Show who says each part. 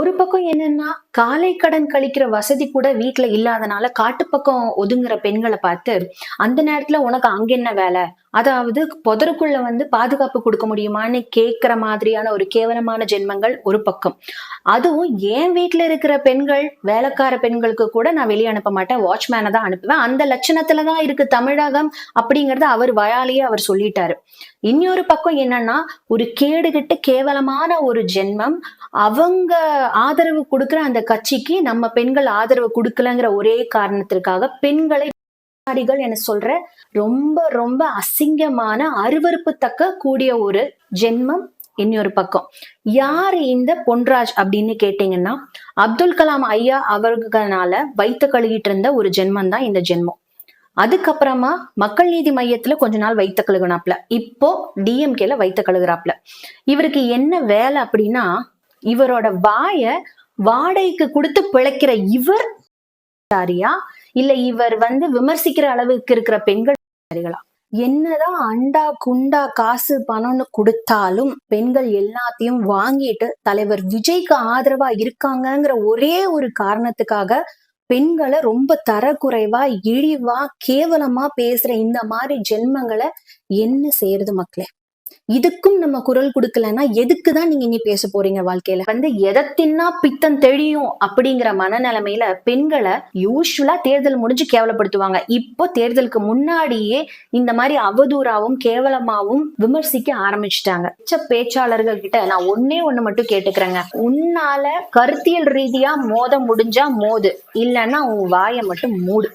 Speaker 1: ஒரு பக்கம் என்னன்னா, காலை கடன் கழிக்கிற வசதி கூட வீட்ல இல்லாதனால காட்டு பக்கம் ஒதுங்குற பெண்கள பார்த்து, அந்த நேரத்துல உனக்கு அங்க என்ன வேல? அதாவது புதருக்குள்ள பாதுகாப்பு குடுக்க முடியுமான்னு கேட்கிற மாதிரியான ஒரு கேவலமான ஜென்மங்கள் ஒரு பக்கம். அதுவும் என் வீட்ல இருக்கிற பெண்கள், வேலைக்கார பெண்களுக்கு கூட நான் வெளிய அனுப்ப மாட்டேன். வாட்ச்மேன தான் அனுப்புவேன். அந்த லட்சணத்துல தான் இருக்கு தமிழகம் அப்படிங்கிறத அவர் வாயாலேயே அவர் சொல்லிட்டாரு. இன்னொரு பக்கம் என்னன்னா, ஒரு கேடுகெட்ட கேவலமான ஒரு ஜென்மம். அவங்க ஆதரவு குடுக்குற அந்த கட்சிக்கு நம்ம பெண்கள் ஆதரவு குடுக்கலங்கிற ஒரே காரணத்திற்காக பெண்களை என சொல்ற ரொம்ப ரொம்ப அசிங்கமான அருவருப்பு தக்க கூடிய ஒரு ஜென்மம். இன்னொரு பக்கம் யாரு இந்த பொன்ராஜ் அப்படின்னு கேட்டீங்கன்னா, அப்துல் கலாம் ஐயா அவர்களால வைத்து கழுகிட்டு இருந்த ஒரு ஜென்மம் தான் இந்த ஜென்மம். அதுக்கப்புறமா மக்கள் நீதி மையத்துல கொஞ்ச நாள் வைத்த கழுகுனாப்ல, இப்போ டிஎம்கேல வைத்த கழுகுறாப்ல. இவருக்கு என்ன வேலை அப்படின்னா, இவரோட வாய வாடகைக்கு கொடுத்து பிழைக்கிற இவர் சாரியா, இல்ல இவர் விமர்சிக்கிற அளவுக்கு இருக்கிற பெண்கள் சரிகளா? என்னதான் அண்டா குண்டா காசு பணம்னு கொடுத்தாலும் பெண்கள் எல்லாத்தையும் வாங்கிட்டு தலைவர் விஜய்க்கு ஆதரவா இருக்காங்கங்கிற ஒரே ஒரு காரணத்துக்காக பெண்களை ரொம்ப தரக்குறைவா, இழிவா, கேவலமா பேசுற இந்த மாதிரி ஜென்மங்களை என்ன செய்யறது மக்களே? இதுக்கும் நம்ம குரல் கொடுக்கலன்னா எதுக்குதான் நீங்க இனி பேச போறீங்க? வாழ்க்கையில எதை தின்னா பித்தம் தெளியும் அப்படிங்கிற மனநிலைமையில பெண்களை யூஸ்வலா தேர்தல் முடிஞ்சு கேவலப்படுத்துவாங்க. இப்போ தேர்தலுக்கு முன்னாடியே இந்த மாதிரி அவதூறாவும் கேவலமாவும் விமர்சிக்க ஆரம்பிச்சுட்டாங்க. பேச்சாளர்கள் கிட்ட நான் ஒன்னே ஒண்ணு மட்டும் கேட்டுக்கிறேங்க. உன்னால கருத்தியல் ரீதியா மோத முடிஞ்சா மோது, இல்லைன்னா உன் வாயை மட்டும் மூடு.